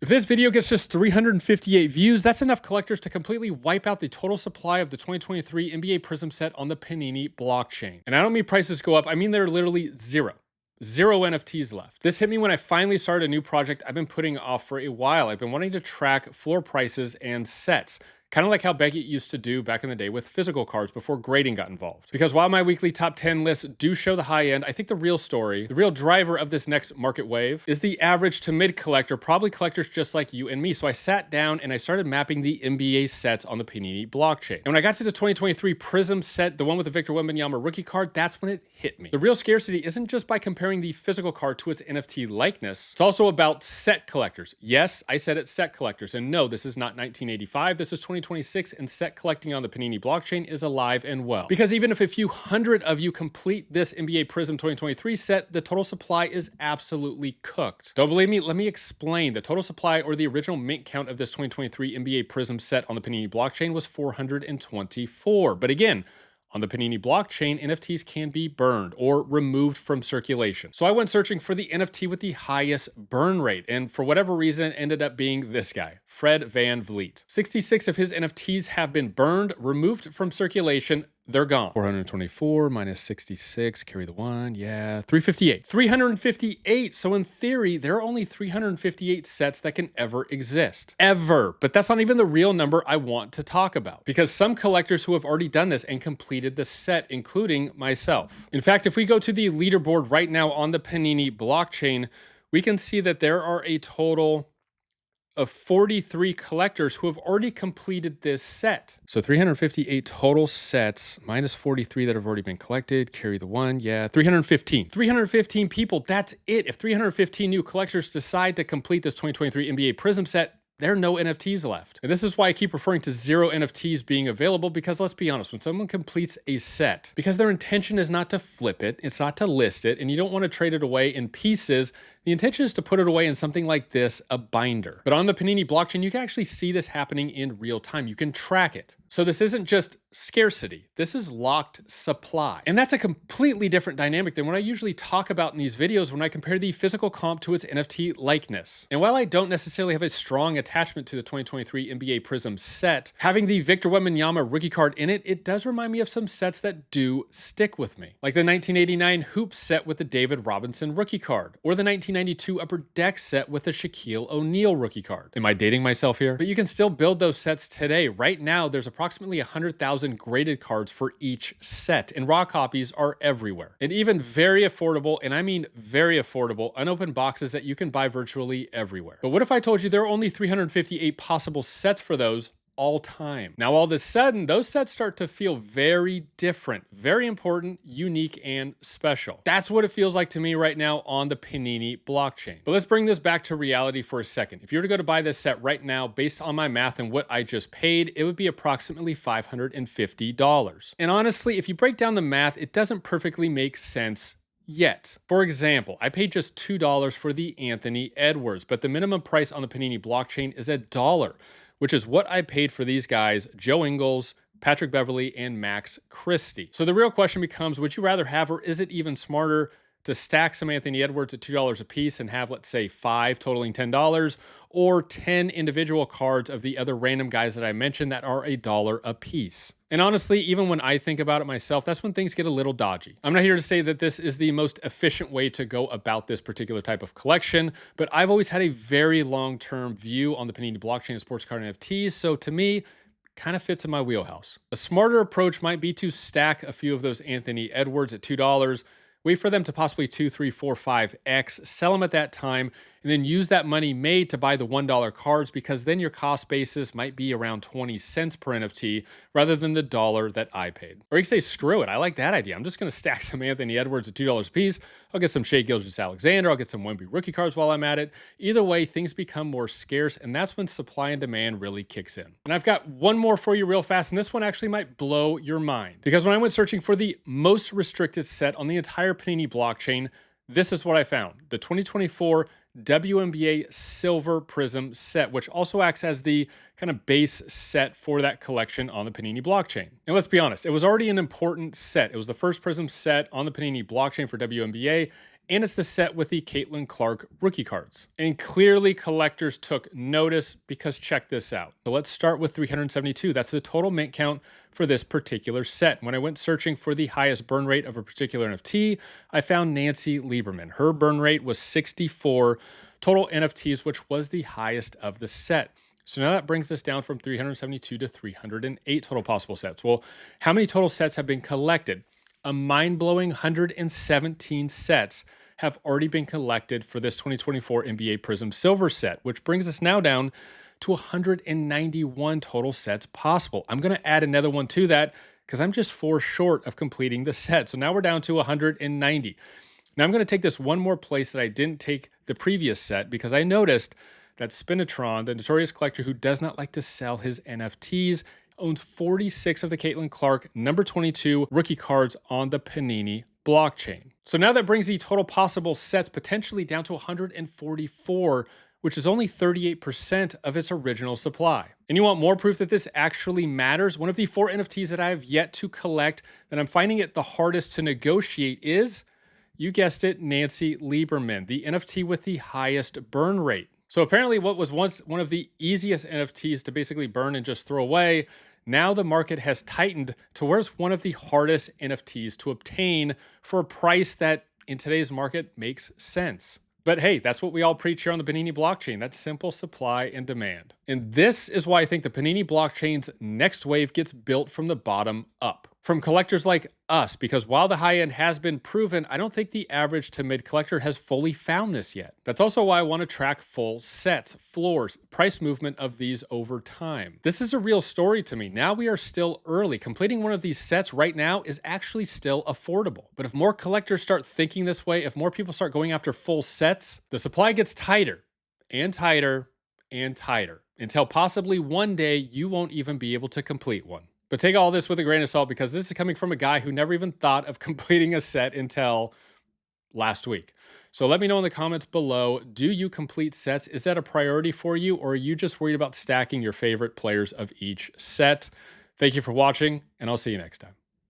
If this video gets just 358 views, that's enough collectors to completely wipe out the total supply of the 2023 NBA Prizm set on the Panini Blockchain. And I don't mean prices go up, I mean there are literally zero NFTs left. This hit me when I finally started a new project I've been putting off for a while. I've been wanting to track floor prices and sets. Kind of like how Beckett used to do back in the day with physical cards before grading got involved. Because while my weekly top 10 lists do show the high end, I think the real story, the real driver of this next market wave is the average to mid collector, probably collectors just like you and me. So I sat down and I started mapping the NBA sets on the Panini blockchain. And when I got to the 2023 Prizm set, the one with the Victor Wembanyama rookie card, that's when it hit me. The real scarcity isn't just by comparing the physical card to its NFT likeness. It's also about set collectors. Yes, I said it's set collectors. And no, this is not 1985. This is 2026, and set collecting on the Panini blockchain is alive and well. Because even if a few hundred of you complete this NBA Prizm 2023 set, the total supply is absolutely cooked. Don't believe me? Let me explain. The total supply, or the original mint count of this 2023 NBA Prizm set on the Panini blockchain, was 424. But again, on the Panini blockchain, NFTs can be burned or removed from circulation. So I went searching for the NFT with the highest burn rate, and for whatever reason, it ended up being this guy, Fred Van Vliet. 66 of his NFTs have been burned, removed from circulation. They're gone. 424 minus 66, carry the one, yeah, 358. 358, so in theory, there are only 358 sets that can ever exist. Ever. But that's not even the real number I want to talk about, because some collectors who have already done this and completed the set, including myself. In fact, if we go to the leaderboard right now on the Panini blockchain, we can see that there are a total of 43 collectors who have already completed this set. So 358 total sets minus 43 that have already been collected. Carry the one, yeah, 315. 315 people, that's it. If 315 new collectors decide to complete this 2023 NBA Prizm set, there are no NFTs left. And this is why I keep referring to zero NFTs being available, because let's be honest, when someone completes a set, because their intention is not to flip it, it's not to list it, and you don't want to trade it away in pieces, the intention is to put it away in something like this, a binder. But on the Panini blockchain, you can actually see this happening in real time. You can track it. So this isn't just scarcity, this is locked supply. And that's a completely different dynamic than what I usually talk about in these videos when I compare the physical comp to its NFT likeness. And while I don't necessarily have a strong attachment to the 2023 NBA Prizm set, having the Victor Wembanyama rookie card in it, it does remind me of some sets that do stick with me. Like the 1989 Hoops set with the David Robinson rookie card, or the 1992 Upper Deck set with the Shaquille O'Neal rookie card. Am I dating myself here? But you can still build those sets today. Right now, there's approximately 100,000 graded cards for each set, and raw copies are everywhere. And even very affordable, and I mean very affordable, unopened boxes that you can buy virtually everywhere. But what if I told you there are only 358 possible sets for those all time? Now, all of a sudden, those sets start to feel very different, very important, unique, and special. That's what it feels like to me right now on the Panini blockchain. But let's bring this back to reality for a second. If you were to go to buy this set right now, based on my math and what I just paid, it would be approximately $550. And honestly, if you break down the math, it doesn't perfectly make sense yet. For example, I paid just $2 for the Anthony Edwards, but the minimum price on the Panini blockchain is $1, which is what I paid for these guys, Joe Ingles, Patrick Beverley, and Max Christie. So the real question becomes, would you rather have, or is it even smarter to stack some Anthony Edwards at $2 a piece and have, let's say, 5 totaling $10, or 10 individual cards of the other random guys that I mentioned that are $1 a piece? And honestly, even when I think about it myself, that's when things get a little dodgy. I'm not here to say that this is the most efficient way to go about this particular type of collection, but I've always had a very long-term view on the Panini blockchain and sports card NFTs, so to me, kind of fits in my wheelhouse. A smarter approach might be to stack a few of those Anthony Edwards at $2, wait for them to possibly 2, 3, 4, 5x, sell them at that time, and then use that money made to buy the $1 cards, because then your cost basis might be around 20 cents per NFT rather than the $1 that I paid. Or you can say, screw it, I like that idea. I'm just going to stack some Anthony Edwards at $2 a piece. I'll get some Shai Gilgeous-Alexander. I'll get some Wemby rookie cards while I'm at it. Either way, things become more scarce, and that's when supply and demand really kicks in. And I've got one more for you real fast, and this one actually might blow your mind. Because when I went searching for the most restricted set on the entire Panini blockchain, this is what I found. The 2024 WNBA Silver Prizm set, which also acts as the kind of base set for that collection on the Panini blockchain. And let's be honest, it was already an important set. It was the first Prizm set on the Panini blockchain for WNBA, and it's the set with the Caitlin Clark rookie cards. And clearly collectors took notice because check this out. So let's start with 372. That's the total mint count for this particular set. When I went searching for the highest burn rate of a particular NFT, I found Nancy Lieberman. Her burn rate was 64 total NFTs, which was the highest of the set. So now that brings us down from 372 to 308 total possible sets. Well, how many total sets have been collected? A mind-blowing 117 sets have already been collected for this 2024 NBA Prizm Silver set, which brings us now down to 191 total sets possible. I'm going to add another one to that because I'm just 4 short of completing the set. So now we're down to 190. Now I'm going to take this one more place that I didn't take the previous set because I noticed that Spinatron, the notorious collector who does not like to sell his NFTs, owns 46 of the Caitlin Clark number 22 rookie cards on the Panini blockchain. So now that brings the total possible sets potentially down to 144, which is only 38% of its original supply. And you want more proof that this actually matters? One of the 4 NFTs that I have yet to collect that I'm finding it the hardest to negotiate is, you guessed it, Nancy Lieberman, the NFT with the highest burn rate. So apparently what was once one of the easiest NFTs to basically burn and just throw away, now the market has tightened to where it's one of the hardest NFTs to obtain for a price that in today's market makes sense. But hey, that's what we all preach here on the Panini blockchain. That's simple supply and demand. And this is why I think the Panini blockchain's next wave gets built from the bottom up. From collectors like us, because while the high end has been proven, I don't think the average to mid collector has fully found this yet. That's also why I want to track full sets, floors, price movement of these over time. This is a real story to me. Now we are still early. Completing one of these sets right now is actually still affordable. But if more collectors start thinking this way, if more people start going after full sets, the supply gets tighter and tighter and tighter until possibly one day you won't even be able to complete one. But take all this with a grain of salt because this is coming from a guy who never even thought of completing a set until last week. So let me know in the comments below, do you complete sets? Is that a priority for you, or are you just worried about stacking your favorite players of each set? Thank you for watching, and I'll see you next time.